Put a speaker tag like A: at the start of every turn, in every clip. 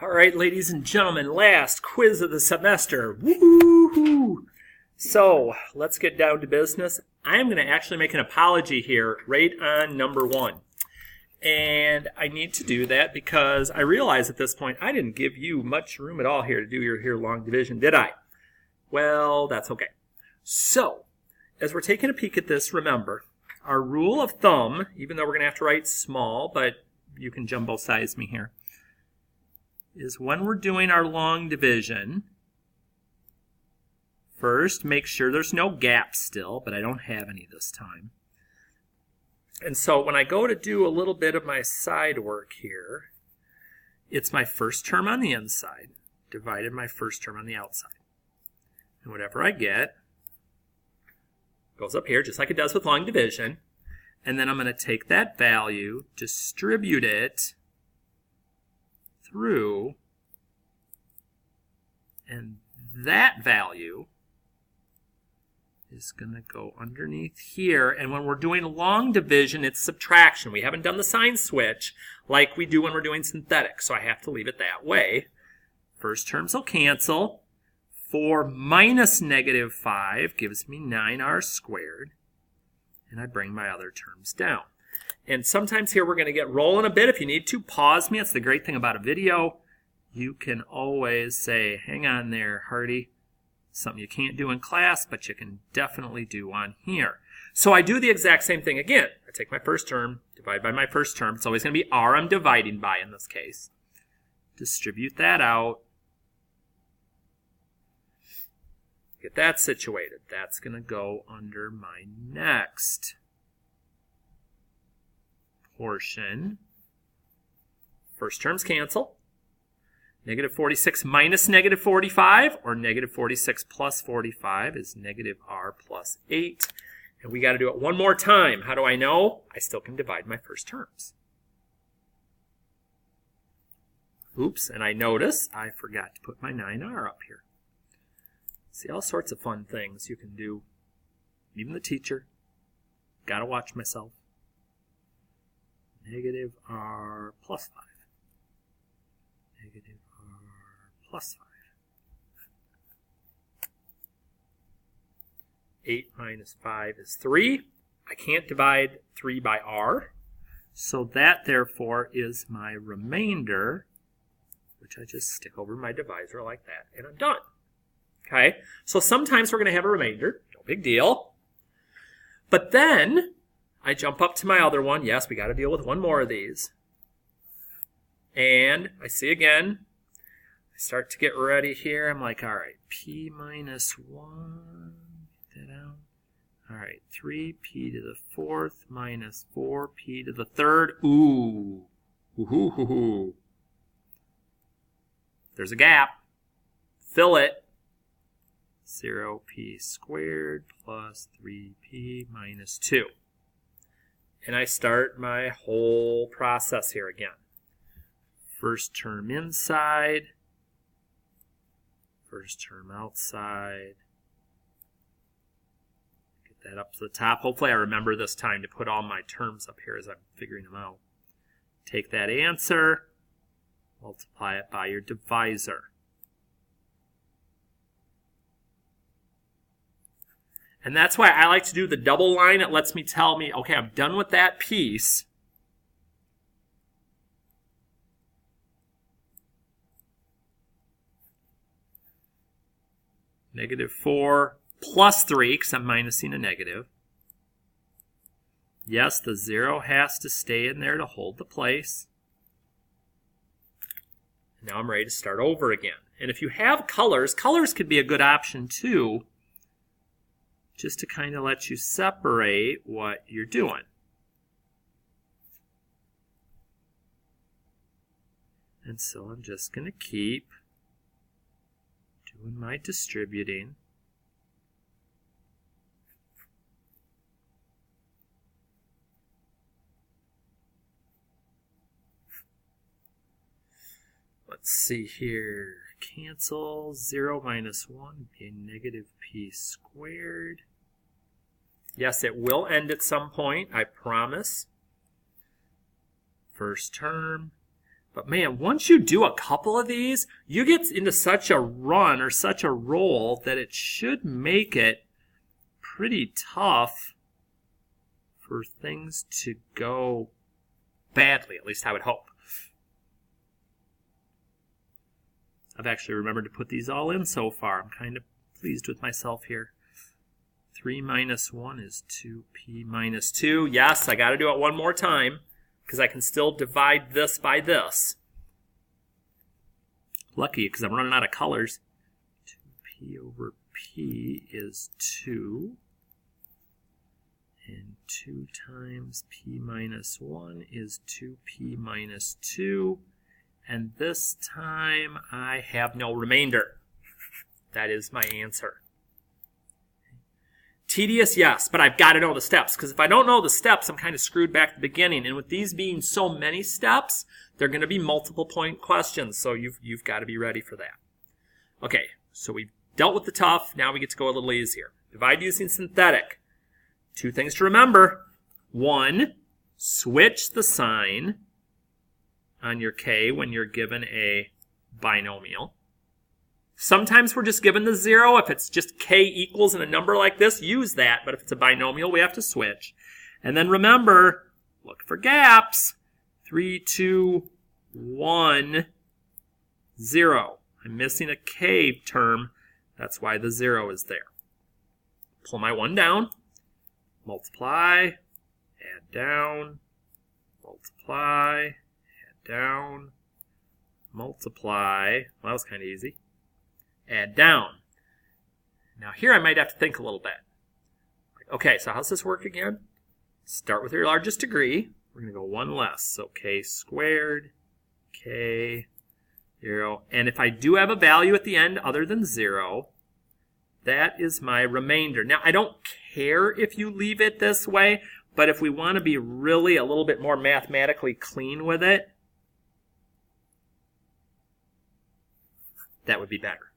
A: All right, ladies and gentlemen, last quiz of the semester. Woo-hoo! So let's get down to business. I'm going to actually make an apology here right on number 1. And I need to do that because I realize at this point I didn't give you much room at all here to do your long division, did I? Well, that's okay. So, as we're taking a peek at this, remember, our rule of thumb, even though we're going to have to write small, but you can jumbo size me here, is when we're doing our long division, first make sure there's no gaps still, but I don't have any this time. And so when I go to do a little bit of my side work here, it's my first term on the inside divided my first term on the outside. And whatever I get goes up here just like it does with long division. And then I'm going to take that value, distribute it through, and that value is going to go underneath here. And when we're doing long division, it's subtraction. We haven't done the sign switch like we do when we're doing synthetic, so I have to leave it that way. First terms will cancel. 4 minus negative 5 gives me 9r squared. And I bring my other terms down. And sometimes here we're going to get rolling a bit. If you need to, pause me. That's the great thing about a video. You can always say, hang on there, Harty. Something you can't do in class, but you can definitely do on here. So I do the exact same thing again. I take my first term, divide by my first term. It's always going to be r I'm dividing by in this case. Distribute that out. Get that situated. That's going to go under my next portion. First terms cancel. Negative 46 minus negative 45, or negative 46 plus 45 is negative r plus 8. And we got to do it one more time. How do I know? I still can divide my first terms. Oops, and I notice I forgot to put my 9r up here. See, all sorts of fun things you can do. Even the teacher. Got to watch myself. Negative r plus 5. Negative r plus 5. 8 minus 5 is 3. I can't divide 3 by r. So that, therefore, is my remainder, which I just stick over my divisor like that, and I'm done. Okay? So sometimes we're going to have a remainder. No big deal. But then I jump up to my other one. Yes, we got to deal with one more of these. And I see again, I start to get ready here. I'm like, all right, p minus 1, get that out. All right, 3p to the 4th minus 4p to the 3rd. Ooh. Ooh-hoo-hoo-hoo. There's a gap. Fill it. 0p squared plus 3p minus 2. And I start my whole process here again. First term inside, first term outside. Get that up to the top. Hopefully I remember this time to put all my terms up here as I'm figuring them out. Take that answer, multiply it by your divisor. And that's why I like to do the double line. It lets me tell me, okay, I'm done with that piece. Negative 4 plus 3, because I'm minusing a negative. Yes, the 0 has to stay in there to hold the place. Now I'm ready to start over again. And if you have colors, colors could be a good option too, just to kind of let you separate what you're doing. And so I'm just going to keep doing my distributing. Let's see here. Cancel. 0 minus 1 would be a negative p squared. Yes, it will end at some point, I promise. First term. But man, once you do a couple of these, you get into such a run or such a roll that it should make it pretty tough for things to go badly, at least I would hope. I've actually remembered to put these all in so far. I'm kind of pleased with myself here. 3 minus 1 is 2p minus 2. Yes, I got to do it one more time because I can still divide this by this. Lucky because I'm running out of colors. 2p over p is 2. And 2 times p minus 1 is 2p minus 2. And this time I have no remainder. That is my answer. Tedious, yes, but I've got to know the steps. Because if I don't know the steps, I'm kind of screwed back at the beginning. And with these being so many steps, they're going to be multiple point questions. So you've got to be ready for that. Okay, so we've dealt with the tough. Now we get to go a little easier. Divide using synthetic. 2 things to remember. 1, switch the sign on your k when you're given a binomial. Sometimes we're just given the 0. If it's just k equals in a number like this, use that. But if it's a binomial, we have to switch. And then remember, look for gaps. 3, 2, 1, 0. I'm missing a k term. That's why the 0 is there. Pull my 1 down. Multiply. Add down. Multiply. Add down. Multiply. Well, that was kind of easy. Add down. Now here I might have to think a little bit. Okay, so how's this work again? Start with your largest degree. We're going to go 1 less. So k squared, k, 0. And if I do have a value at the end other than 0, that is my remainder. Now I don't care if you leave it this way, but if we want to be really a little bit more mathematically clean with it, that would be better.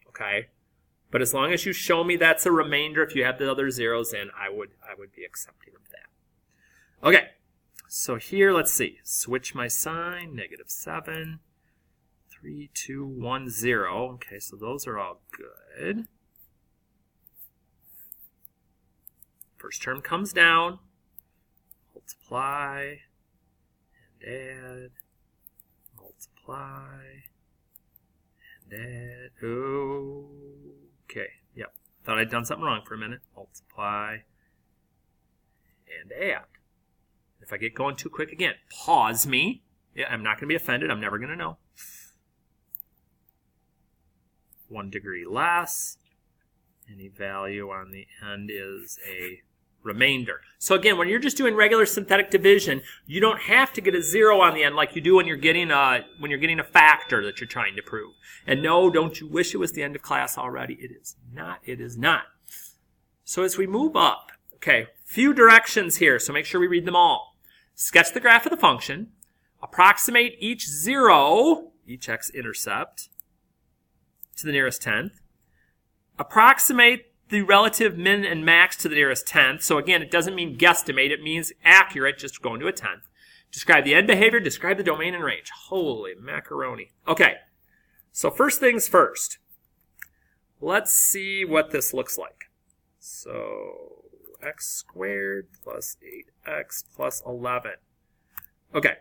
A: Okay, but as long as you show me that's a remainder, if you have the other zeros in, I would be accepting of that. Okay, so here, let's see. Switch my sign, -7, 3, 2, 1, 0. Okay, so those are all good. First term comes down. Multiply and add. Multiply. Okay, yep. Thought I'd done something wrong for a minute. Multiply and add. If I get going too quick again, pause me. Yeah, I'm not going to be offended. I'm never going to know. 1 degree less. Any value on the end is a remainder. So again, when you're just doing regular synthetic division, you don't have to get a 0 on the end like you do when you're getting a factor that you're trying to prove. And no, don't you wish it was the end of class already? It is not. It is not. So as we move up, okay, few directions here, so make sure we read them all. Sketch the graph of the function. Approximate each 0, each x-intercept, to the nearest tenth. Approximate the relative min and max to the nearest tenth. So again, it doesn't mean guesstimate. It means accurate, just going to a tenth. Describe the end behavior. Describe the domain and range. Holy macaroni. Okay, so first things first. Let's see what this looks like. So x squared plus 8x plus 11. Okay,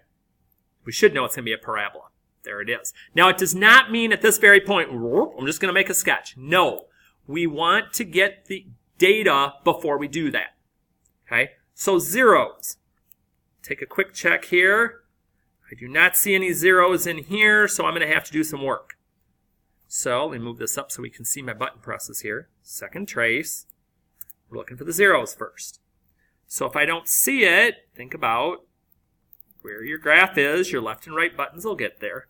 A: we should know it's going to be a parabola. There it is. Now, it does not mean at this very point, I'm just going to make a sketch. No. We want to get the data before we do that. Okay? So zeros. Take a quick check here. I do not see any zeros in here, so I'm going to have to do some work. So let me move this up so we can see my button presses here. Second trace. We're looking for the zeros first. So if I don't see it, think about where your graph is. Your left and right buttons will get there.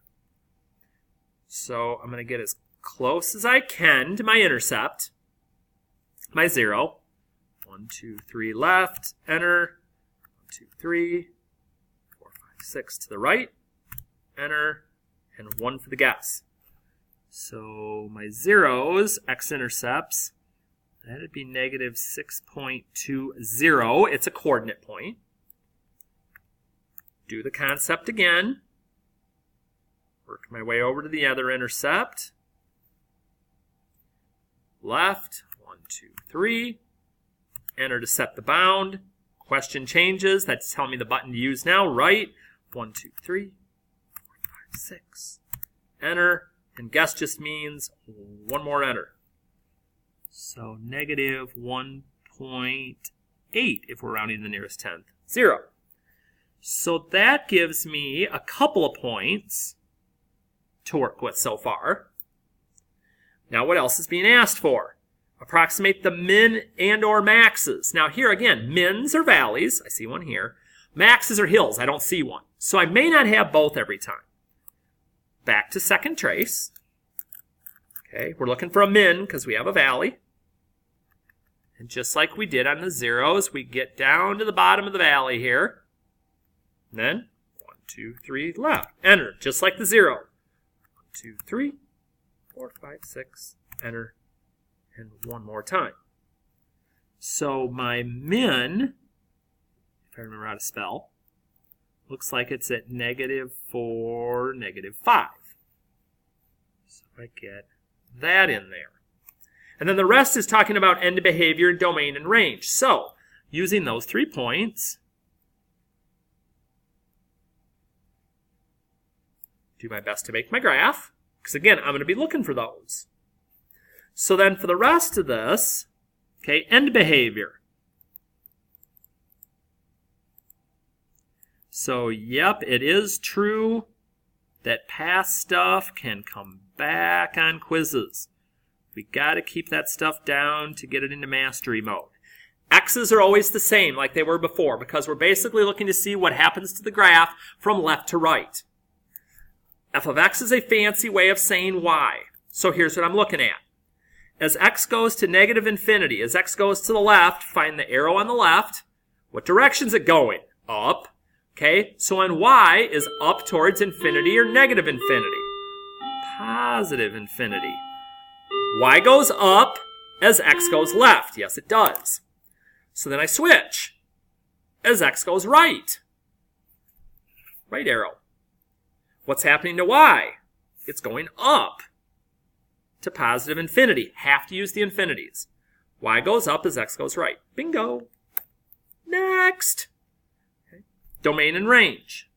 A: So I'm going to get as close as I can to my intercept, my 0. 1, 2, 3 left, enter. 1, 2, 3, 4, 5, 6 to the right, enter, and 1 for the guess. So my zeros, x-intercepts, that would be negative 6.20. It's a coordinate point. Do the concept again. Work my way over to the other intercept. Left, 1, 2, 3. Enter to set the bound. Question changes. That's telling me the button to use now. Right, 1, 2, 3, 4, 5, 6. Enter. And guess just means one more enter. So negative 1.8 if we're rounding to the nearest tenth. 0. So that gives me a couple of points to work with so far. Now what else is being asked for? Approximate the min and or maxes. Now here again, mins are valleys. I see one here. Maxes are hills. I don't see one. So I may not have both every time. Back to second trace. Okay, we're looking for a min because we have a valley. And just like we did on the zeros, we get down to the bottom of the valley here. And then 1, 2, 3, left. Enter, just like the 0. 1, 2, 3, 4, 5, 6. Enter. And one more time. So my min, if I remember how to spell, looks like it's at -4, -5. So I get that in there. And then the rest is talking about end behavior, domain, and range. So, using those 3 points, do my best to make my graph, because again, I'm going to be looking for those. So then for the rest of this, okay, end behavior. So, yep, it is true that past stuff can come back on quizzes. We got to keep that stuff down to get it into mastery mode. X's are always the same like they were before because we're basically looking to see what happens to the graph from left to right. F of x is a fancy way of saying y. So here's what I'm looking at. As x goes to negative infinity, as x goes to the left, find the arrow on the left. What direction is it going? Up. Okay, so on y is up towards infinity or negative infinity. Positive infinity. Y goes up as x goes left. Yes, it does. So then I switch as x goes right. Right arrow. What's happening to y? It's going up to positive infinity. Have to use the infinities. Y goes up as x goes right. Bingo. Next. Okay. Domain and range.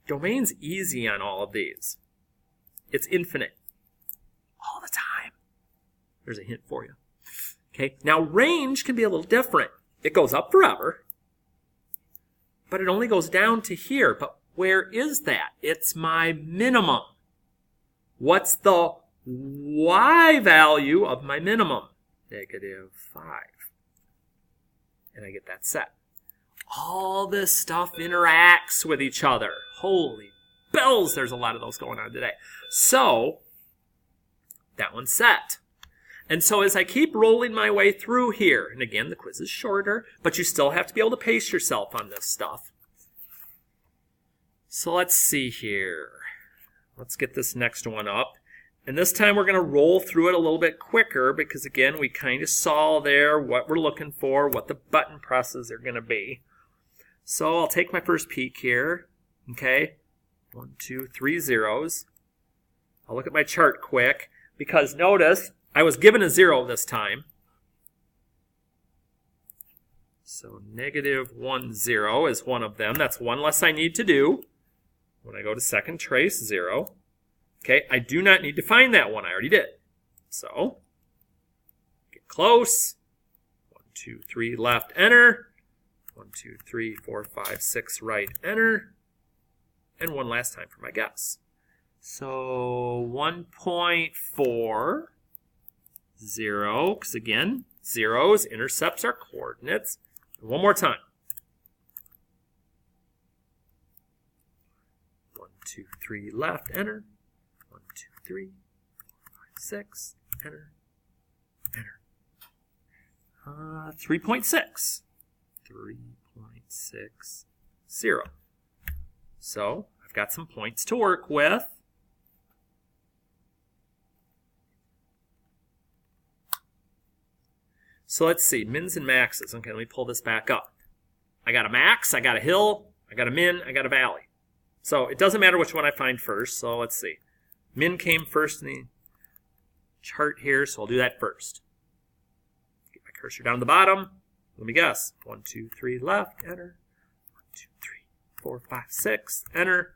A: Domain's easy on all of these. It's infinite. All the time. There's a hint for you. Okay, now range can be a little different. It goes up forever, but it only goes down to here. But where is that? It's my minimum. What's the y value of my minimum? -5. And I get that set. All this stuff interacts with each other. Holy bells, there's a lot of those going on today. So, that one's set. And so as I keep rolling my way through here, and again, the quiz is shorter, but you still have to be able to pace yourself on this stuff. So let's see here. Let's get this next one up. And this time we're going to roll through it a little bit quicker because, again, we kind of saw there what we're looking for, what the button presses are going to be. So I'll take my first peek here. Okay, 1, 2, 3 zeros. I'll look at my chart quick because notice I was given a 0 this time. So -1, 0 is one of them. That's one less I need to do. When I go to second trace, 0. Okay, I do not need to find that one. I already did. So, get close. 1, 2, 3, left, enter. 1, 2, 3, 4, 5, 6, right, enter. And one last time for my guess. So 1.4, 0, because again, zeros intercepts our coordinates. And one more time. 1, 2, 3, left, enter. 1, 2, 3, 4, 5, 6, enter, enter. 3.6. 3.60. So, I've got some points to work with. So let's see, mins and maxes. Okay, let me pull this back up. I got a max, I got a hill, I got a min, I got a valley. So it doesn't matter which one I find first. So let's see. Min came first in the chart here, so I'll do that first. Get my cursor down to the bottom. Let me guess. 1, 2, 3 left, enter. 1, 2, 3, 4, 5, 6, enter.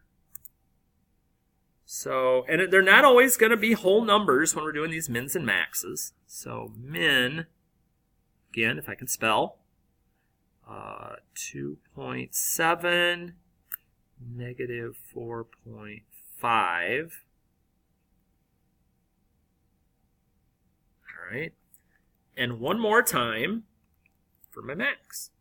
A: So, and they're not always going to be whole numbers when we're doing these mins and maxes. So min, again, if I can spell, 2.7, negative 4.5. All right. And one more time for my max.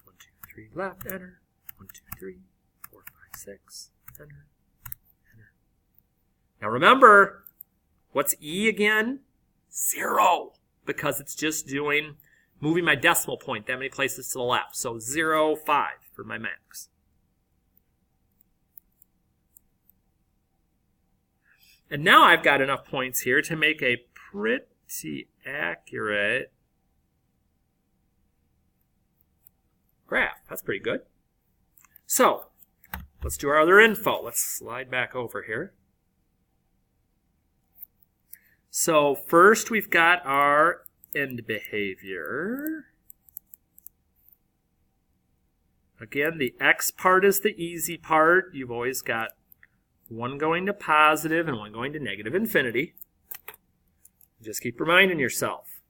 A: 1, 2, 3 left, enter. 1, 2, 3, 4, 5, 6, enter, enter. Now remember, what's E again? 0, because it's just moving my decimal point that many places to the left. So 0, 5 for my max. And now I've got enough points here to make a pretty accurate graph. That's pretty good. So let's do our other info. Let's slide back over here. So first we've got our end behavior. Again, the x part is the easy part. You've always got one going to positive and one going to negative infinity. Just keep reminding yourself.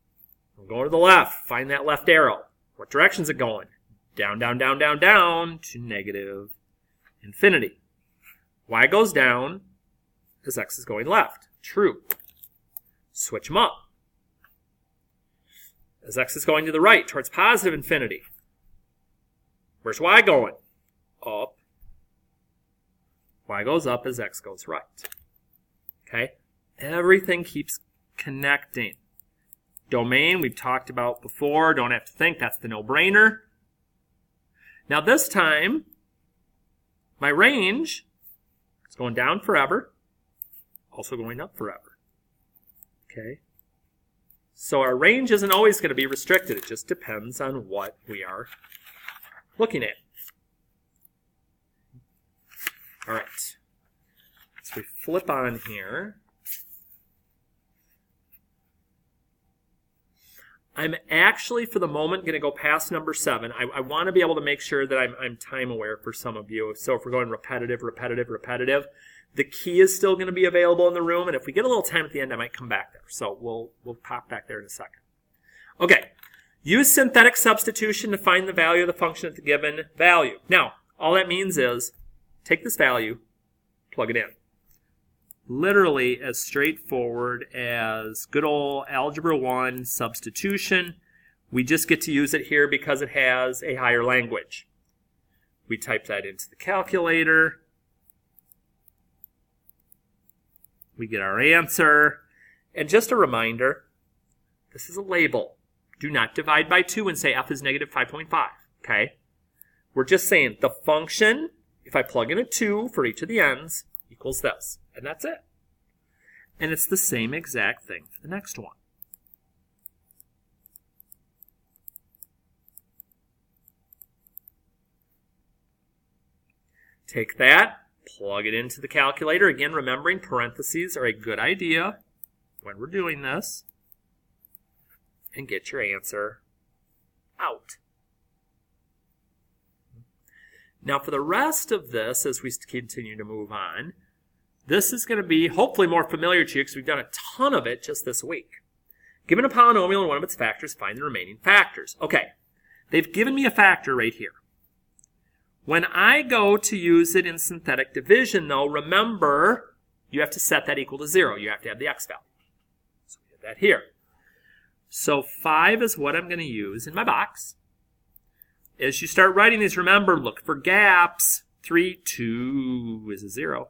A: I'm going to the left. Find that left arrow. What direction is it going? Down, down, down, down, down to negative infinity. Y goes down as x is going left. True. Switch them up. As x is going to the right towards positive infinity. Where's y going? Up. Y goes up as x goes right. Okay? Everything keeps connecting. Domain, we've talked about before. Don't have to think. That's the no-brainer. Now this time, my range is going down forever. Also going up forever. Okay? So our range isn't always going to be restricted. It just depends on what we are looking at. All right, so we flip on here. I'm actually, for the moment, going to go past number 7. I want to be able to make sure that I'm time aware for some of you. So if we're going repetitive, repetitive, repetitive, the key is still going to be available in the room. And if we get a little time at the end, I might come back there. So we'll pop back there in a second. Okay, use synthetic substitution to find the value of the function at the given value. Now, all that means is, take this value, plug it in. Literally as straightforward as good old Algebra 1 substitution. We just get to use it here because it has a higher language. We type that into the calculator. We get our answer. And just a reminder, this is a label. Do not divide by 2 and say f is negative 5.5. Okay? We're just saying the function, if I plug in a 2 for each of the n's, equals this. And that's it. And it's the same exact thing for the next one. Take that, plug it into the calculator. Again, remembering parentheses are a good idea when we're doing this. And get your answer out. Now for the rest of this, as we continue to move on, this is going to be hopefully more familiar to you because we've done a ton of it just this week. Given a polynomial and one of its factors, find the remaining factors. Okay, they've given me a factor right here. When I go to use it in synthetic division, though, remember, you have to set that equal to 0. You have to have the x value. So we have that here. So 5 is what I'm going to use in my box. As you start writing these, remember, look for gaps. 3, 2 is a 0.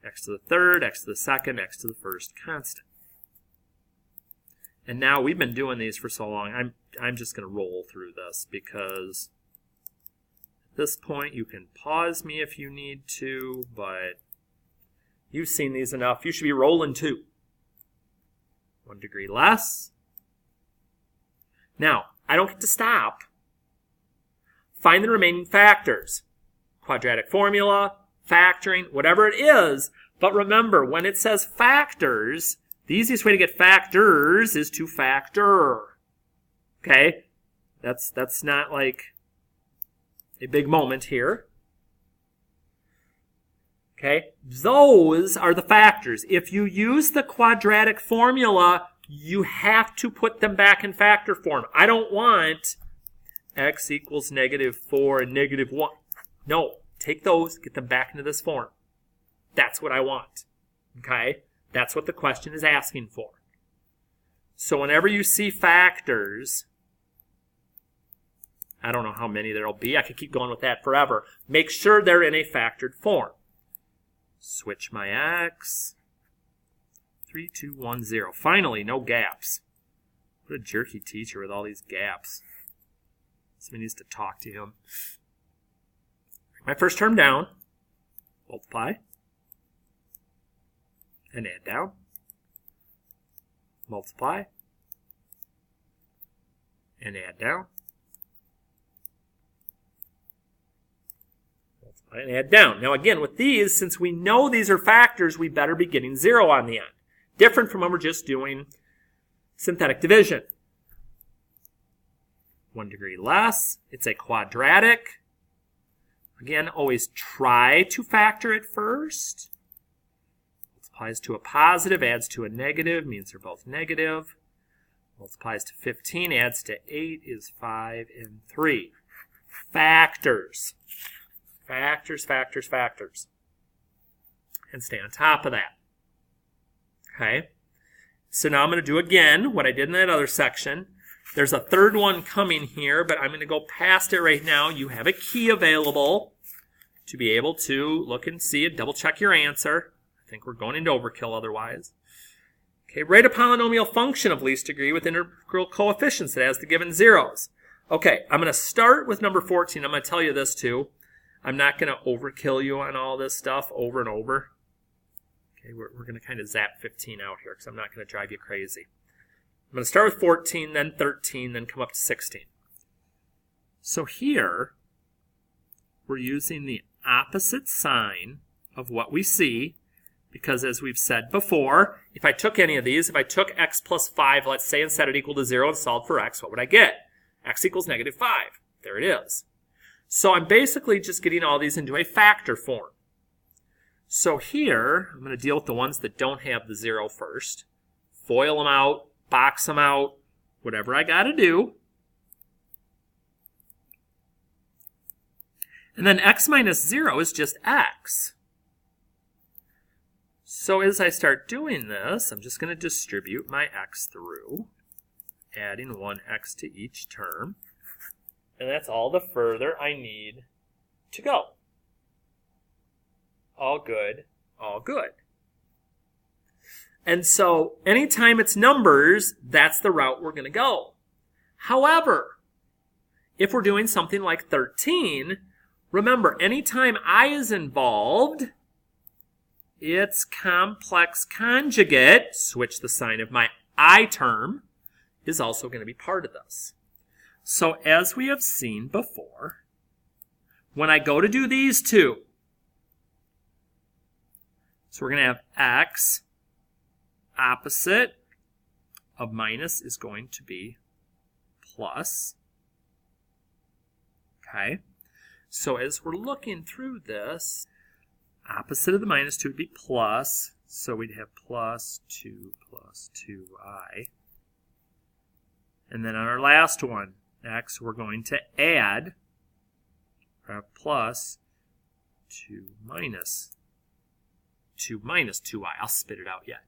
A: X to the third, x to the second, x to the first constant. And now we've been doing these for so long, I'm just going to roll through this because at this point you can pause me if you need to, but you've seen these enough. You should be rolling too. 1 degree less. Now, I don't get to stop. Find the remaining factors. Quadratic formula, factoring, whatever it is. But remember, when it says factors, the easiest way to get factors is to factor. Okay? That's not like a big moment here. Okay? Those are the factors. If you use the quadratic formula, you have to put them back in factor form. I don't want x equals -4 and -1. No, take those, get them back into this form. That's what I want. Okay? That's what the question is asking for. So whenever you see factors, I don't know how many there'll be. I could keep going with that forever. Make sure they're in a factored form. Switch my x. 3, 2, 1, 0. Finally, no gaps. What a jerky teacher with all these gaps. Somebody needs to talk to him. My first term down. Multiply. And add down. Multiply. And add down. Multiply and add down. Now again, with these, since we know these are factors, we better be getting 0 on the end. Different from when we're just doing synthetic division. 1 degree less. It's a quadratic. Again, always try to factor it first. Multiplies to a positive, adds to a negative, means they're both negative. Multiplies to 15, adds to 8 is 5 and 3. Factors. Factors, factors, factors. And stay on top of that. Okay? So now I'm going to do again what I did in that other section. There's a third one coming here, but I'm going to go past it right now. You have a key available to be able to look and see it, double check your answer. I think we're going into overkill otherwise. Okay, write a polynomial function of least degree with integral coefficients that has the given zeros. Okay, I'm going to start with number 14. I'm going to tell you this too. I'm not going to overkill you on all this stuff over and over. Okay, we're going to kind of zap 15 out here because I'm not going to drive you crazy. I'm going to start with 14, then 13, then come up to 16. So here, we're using the opposite sign of what we see, because as we've said before, if I took any of these, if I took x plus 5, let's say, and set it equal to 0 and solved for x, what would I get? X equals -5. There it is. So I'm basically just getting all these into a factor form. So here, I'm going to deal with the ones that don't have the 0 first. Foil them out, box them out, whatever I got to do. And then x minus 0 is just x. So as I start doing this, I'm just going to distribute my x through, adding 1x to each term. And that's all the further I need to go. All good, all good. And so anytime it's numbers, that's the route we're going to go. However, if we're doing something like 13, remember, anytime I is involved, its complex conjugate, switch the sign of my I term, is also going to be part of this. So as we have seen before, when I go to do these two, so we're going to have x opposite of minus is going to be plus. Okay? So as we're looking through this, opposite of the minus 2 would be plus. So we'd have plus 2 plus 2i. And then on our last one, x, we're going to add plus 2 minus 2i. I'll spit it out yet.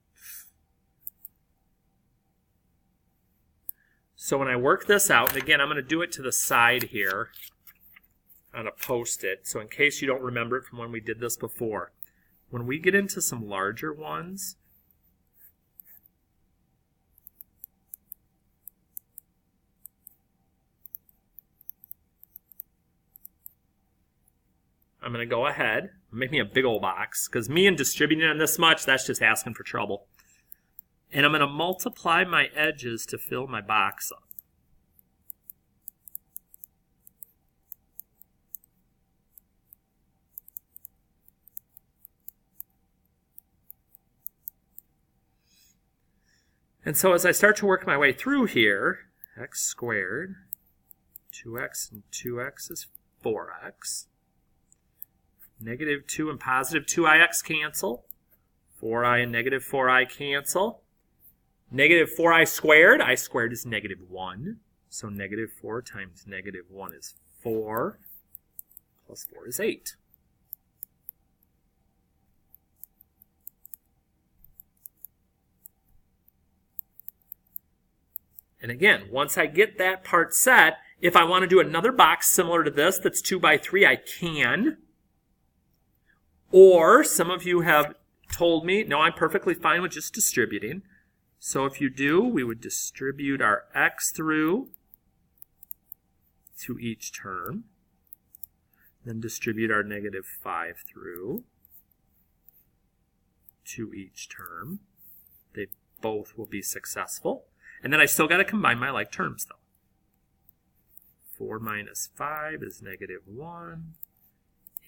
A: So when I work this out, and again, I'm going to do it to the side here on a Post-it, so in case you don't remember it from when we did this before, when we get into some larger ones, I'm going to go ahead, make me a big old box, because me and distributing on this much, that's just asking for trouble. And I'm going to multiply my edges to fill my box up. And so as I start to work my way through here, x squared, 2x and 2x is 4x. Negative 2 and positive 2ix cancel. 4i and negative 4i cancel. Negative 4i squared, I squared is negative 1. So negative 4 times negative 1 is 4. Plus 4 is 8. And again, once I get that part set, if I want to do another box similar to this that's 2 by 3, I can. Or some of you have told me, no, I'm perfectly fine with just distributing. So if you do, we would distribute our x through to each term. Then distribute our negative 5 through to each term. They both will be successful. And then I still got to combine my like terms, though. 4 minus 5 is negative 1.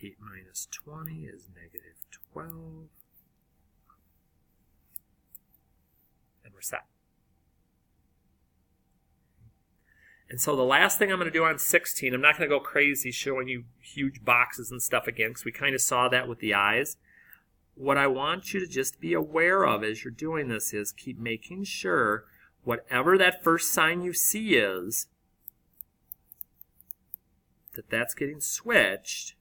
A: 8 minus 20 is negative 12. And we're set. And so the last thing I'm going to do on 16, I'm not going to go crazy showing you huge boxes and stuff again, because we kind of saw that with the eyes. What I want you to just be aware of as you're doing this is keep making sure whatever that first sign you see is, that's getting switched.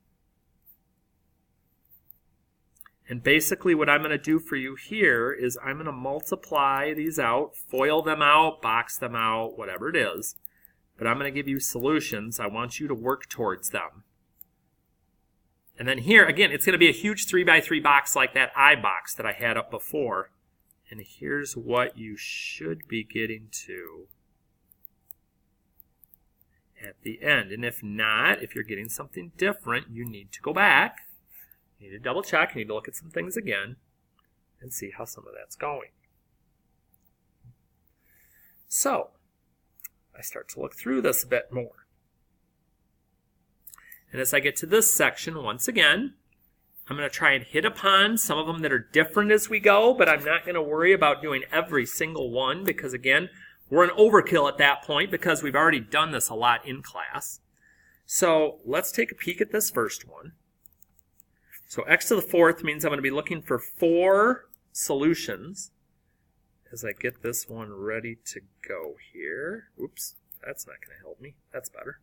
A: And basically what I'm going to do for you here is I'm going to multiply these out, FOIL them out, box them out, whatever it is. But I'm going to give you solutions. I want you to work towards them. And then here, again, it's going to be a huge 3 by 3 box like that I box that I had up before. And here's what you should be getting to at the end. And if not, if you're getting something different, you need to go back. You need to double check. You need to look at some things again and see how some of that's going. So I start to look through this a bit more. And as I get to this section, once again, I'm going to try and hit upon some of them that are different as we go, but I'm not going to worry about doing every single one because, again, we're an overkill at that point because we've already done this a lot in class. So let's take a peek at this first one. So x to the 4th means I'm going to be looking for 4 solutions as I get this one ready to go here. Oops, that's not going to help me. That's better.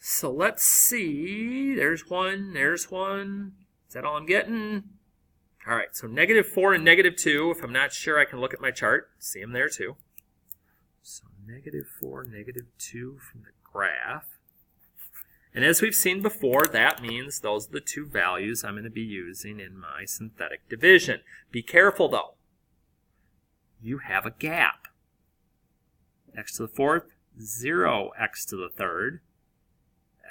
A: So let's see. There's one. There's one. Is that all I'm getting? All right, so negative 4 and negative 2. If I'm not sure, I can look at my chart. See them there too. So negative 4, negative 2 from the graph. And as we've seen before, that means those are the two values I'm going to be using in my synthetic division. Be careful, though. You have a gap. X to the 4th, 0 x to the 3rd.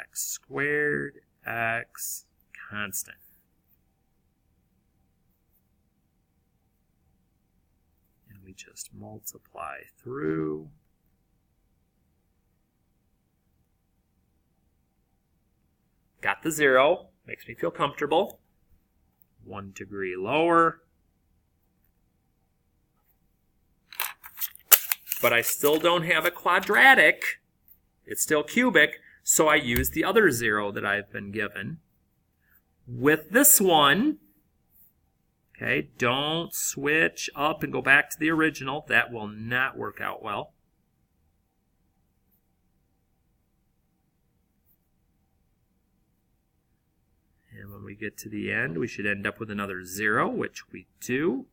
A: X squared, x constant. And we just multiply through. Got the 0. Makes me feel comfortable. 1 degree lower. But I still don't have a quadratic. It's still cubic. So I use the other 0 that I've been given. With this one, okay, don't switch up and go back to the original. That will not work out well. And when we get to the end, we should end up with another 0, which we do.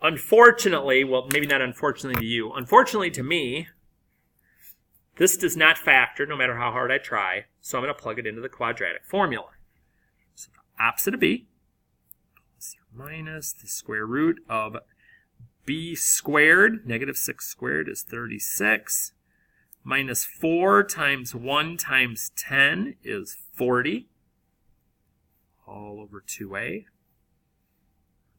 A: Unfortunately, well, maybe not unfortunately to you, unfortunately to me, this does not factor no matter how hard I try, so I'm going to plug it into the quadratic formula. So the opposite of b, plus or minus the square root of b squared, negative 6 squared is 36, minus 4 times 1 times 10 is 40. all over 2a.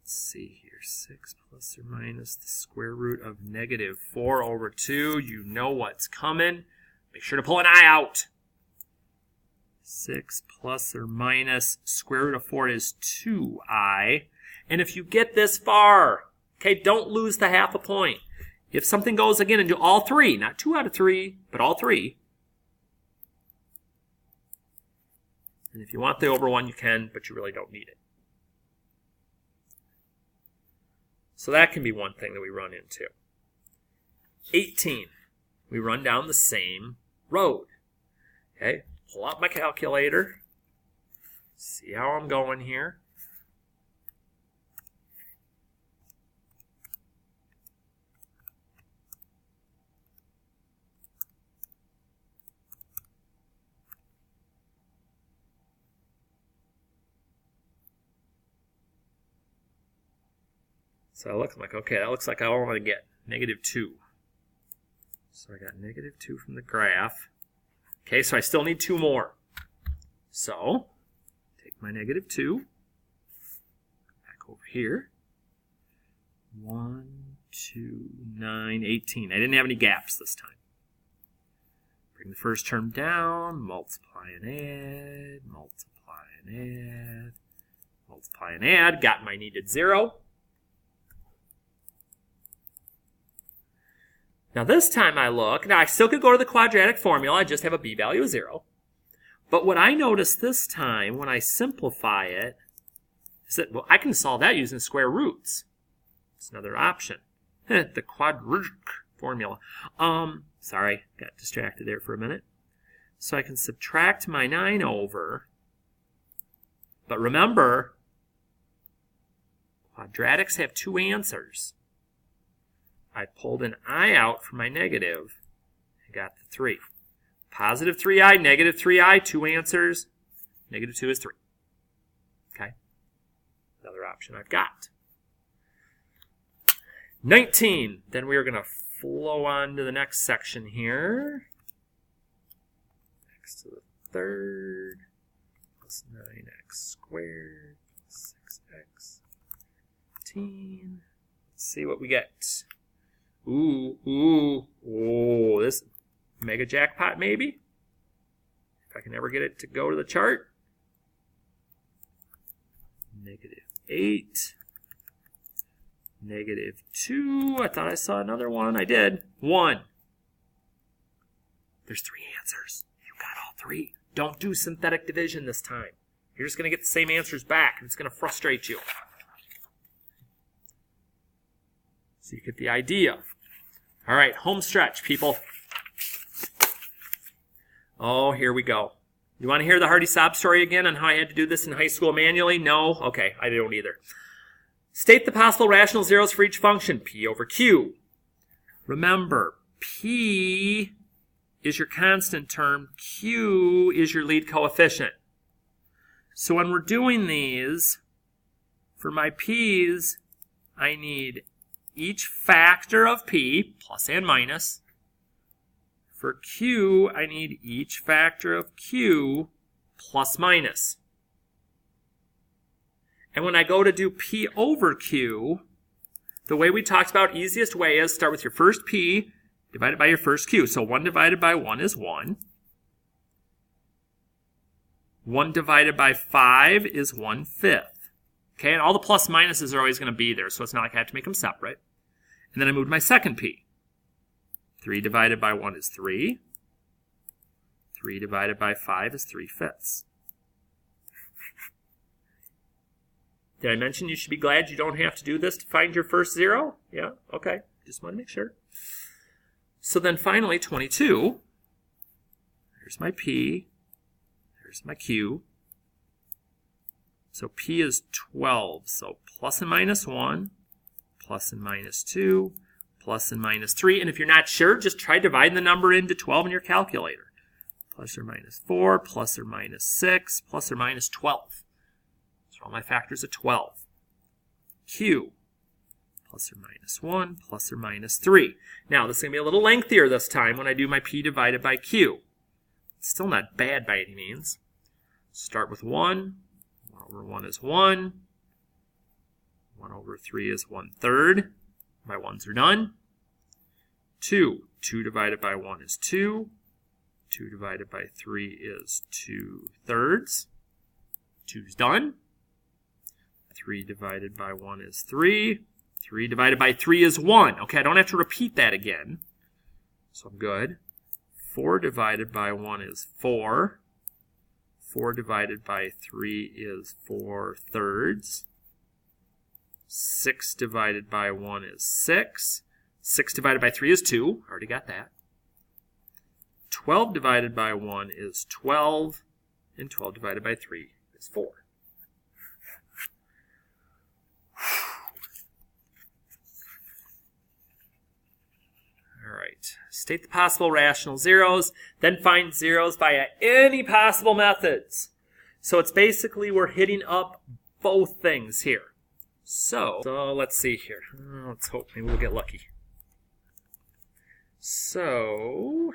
A: Let's see here, 6 plus or minus the square root of negative 4 over 2. You know what's coming. Make sure to pull an I out. 6 plus or minus square root of 4 is 2i. And if you get this far, okay, don't lose the half a point. If something goes again and do all three, not 2 out of 3, but all 3. And if you want the over 1, you can, but you really don't need it. So that can be one thing that we run into. 18. We run down the same road. Okay, pull out my calculator. See how I'm going here. So I look like, okay, that looks like I want to get -2. So I got -2 from the graph. Okay, so I still need 2 more. So, take my -2, back over here. 1, 2, 9, 18. I didn't have any gaps this time. Bring the first term down, multiply and add, multiply and add, multiply and add. Got my needed 0. Now this time I look, now I still could go to the quadratic formula, I just have a b value of 0. But what I notice this time when I simplify it is that, well, I can solve that using square roots. It's another option. The quadratic formula. Sorry, got distracted there for a minute. So I can subtract my 9 over, but remember, quadratics have 2 answers. I pulled an I out from my negative and got the 3. Positive 3i, negative 3i, 2 answers. -2 is 3. Okay? Another option I've got. 19. Then we are going to flow on to the next section here. X to the third plus 9x squared, 6x, 15. Let's see what we get. Ooh, this mega jackpot maybe? If I can ever get it to go to the chart. -8. -2. I thought I saw another one. I did. 1. There's 3 answers. You got all 3. Don't do synthetic division this time. You're just going to get the same answers back, and it's going to frustrate you. So you get the idea. All right, home stretch, people. Oh, here we go. You want to hear the Harty sob story again on how I had to do this in high school manually? No? Okay, I don't either. State the possible rational zeros for each function, p over q. Remember, p is your constant term, q is your lead coefficient. So when we're doing these, for my p's, I need each factor of p, plus and minus. For q, I need each factor of q, plus minus. And when I go to do p over q, the way we talked about, easiest way is start with your first p divided by your first q. So 1 divided by 1 is 1. 1 divided by 5 is 1/5. Okay, and all the plus minuses are always going to be there, so it's not like I have to make them separate. And then I moved my second p. 3 divided by 1 is 3. 3 divided by 5 is 3/5. Did I mention you should be glad you don't have to do this to find your first 0? Yeah? Okay. Just want to make sure. So then finally, 22. There's my p. There's my q. So p is 12. So plus and minus 1, plus and minus 2, plus and minus 3. And if you're not sure, just try dividing the number into 12 in your calculator. Plus or minus 4, plus or minus 6, plus or minus 12. So all my factors are 12. Q, plus or minus 1, plus or minus 3. Now, this is going to be a little lengthier this time when I do my p divided by q. It's still not bad by any means. Start with 1. over 1 is 1. 1 over 3 is 1/3. My 1s are done. 2. 2 divided by 1 is 2. 2 divided by 3 is 2/3. 2's done. 3 divided by 1 is 3. 3 divided by 3 is 1. Okay, I don't have to repeat that again. So I'm good. 4 divided by 1 is 4. 4 divided by 3 is 4/3. 6 divided by 1 is 6. 6 divided by 3 is 2. Already got that. 12 divided by 1 is 12. And 12 divided by 3 is 4. All right. State the possible rational zeros, then find zeros via any possible methods. So it's basically we're hitting up both things here. So let's see here. Let's hope maybe we'll get lucky. So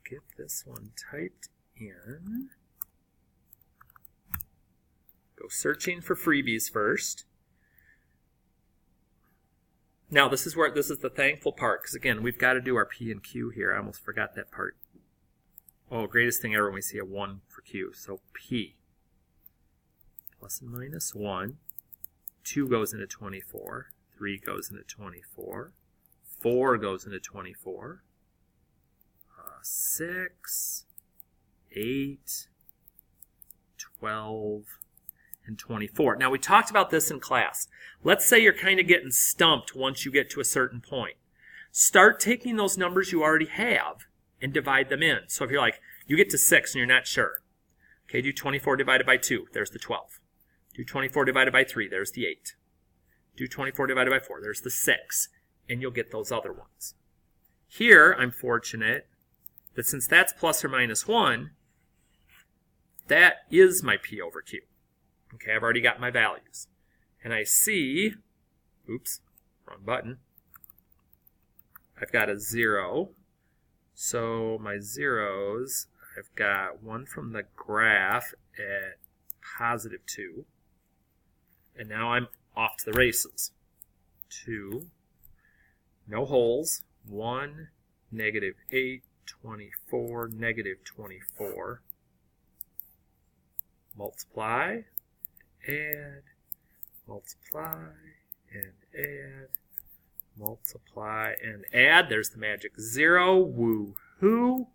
A: get this one typed in. Go searching for freebies first. Now this is the thankful part, because again, we've got to do our P and Q here. I almost forgot that part. Oh, greatest thing ever when we see a 1 for Q. So P plus and minus 1. 2 goes into 24. 3 goes into 24. 4 goes into 24. 6, 8, 12, and 24. Now, we talked about this in class. Let's say you're kind of getting stumped once you get to a certain point. Start taking those numbers you already have and divide them in. So if you're like, you get to 6 and you're not sure. Okay, do 24 divided by 2. There's the 12. Do 24 divided by 3. There's the 8. Do 24 divided by 4. There's the 6. And you'll get those other ones. Here, I'm fortunate that since that's plus or minus 1, that is my P over Q. Okay, I've already got my values. And I see, oops, wrong button. I've got a 0. So my zeros, I've got one from the graph at positive 2. And now I'm off to the races. 2, no holes, 1, negative 8, 24, negative 24. Multiply, add, multiply, and add, multiply, and add. There's the magic 0. Woo-hoo.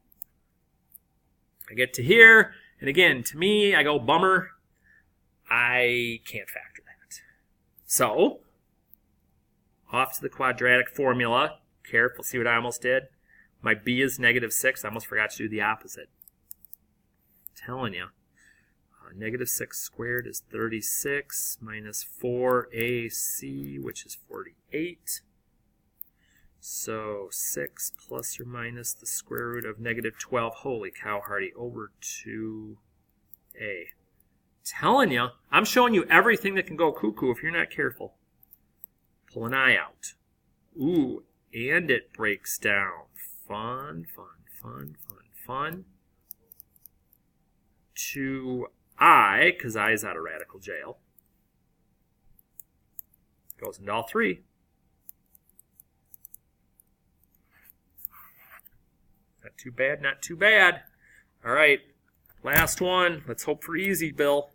A: I get to here, and again, to me, I go, bummer. I can't factor that. So, off to the quadratic formula. Careful, see what I almost did? My B is negative 6. I almost forgot to do the opposite. I'm telling you. Negative 6 squared is 36 minus 4AC, which is 48. So 6 plus or minus the square root of negative 12, holy cow, Harty, over 2A. Telling you, I'm showing you everything that can go cuckoo if you're not careful. Pull an eye out. Ooh, and it breaks down. Fun, fun, fun, fun, fun. 2I, because I is out of radical jail, goes into all three. Not too bad, not too bad. All right, last one. Let's hope for easy, Bill.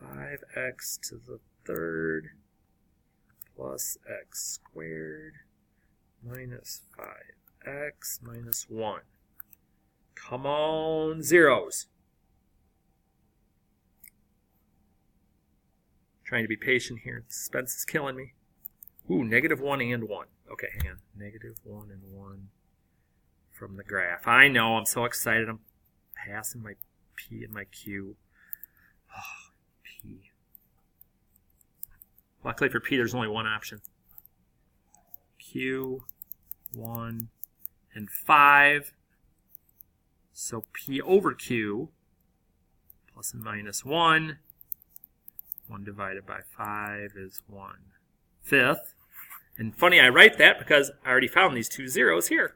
A: 5x to the third plus x squared minus 5x minus 1. Come on, zeros. Trying to be patient here. The suspense is killing me. Ooh, negative 1 and 1. Okay, hang on. Negative 1 and 1 from the graph. I know, I'm so excited. I'm passing my P and my Q. Oh, P. Luckily for P, there's only one option. Q, 1, and 5. So P over Q, plus and minus 1. 1 divided by 5 is 1/5. And funny, I write that because I already found these two zeros here.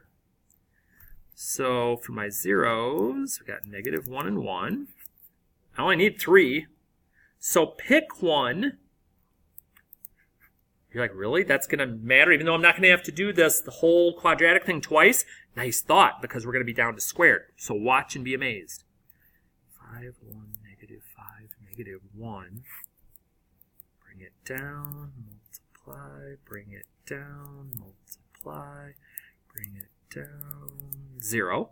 A: So for my zeros, we got negative 1 and 1. I only need 3. So pick one. You're like, really? That's going to matter? Even though I'm not going to have to do this, the whole quadratic thing twice? Nice thought, because we're going to be down to squared. So watch and be amazed. 5, 1, negative 5, negative 1. Bring it down, multiply, bring it down, multiply, bring it down, 0.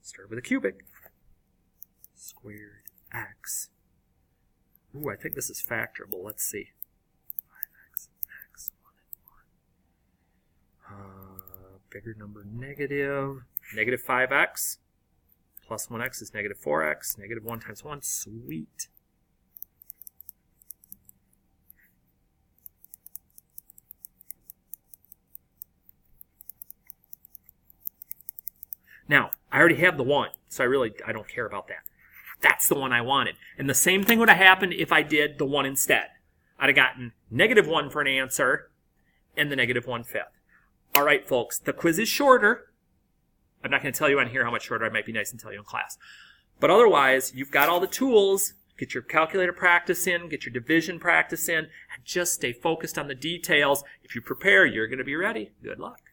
A: Start with a cubic. Squared x. Ooh, I think this is factorable. Let's see. 5x, x, 1 and 1. Bigger number, negative. Negative 5x plus 1x is negative 4x. Negative 1 times 1. Sweet. Now, I already have the 1, so I don't care about that. That's the one I wanted. And the same thing would have happened if I did the 1 instead. I'd have gotten negative 1 for an answer and the negative 1/5. All right, folks, the quiz is shorter. I'm not going to tell you on here how much shorter. I might be nice and tell you in class. But otherwise, you've got all the tools. Get your calculator practice in, get your division practice in, and just stay focused on the details. If you prepare, you're going to be ready. Good luck.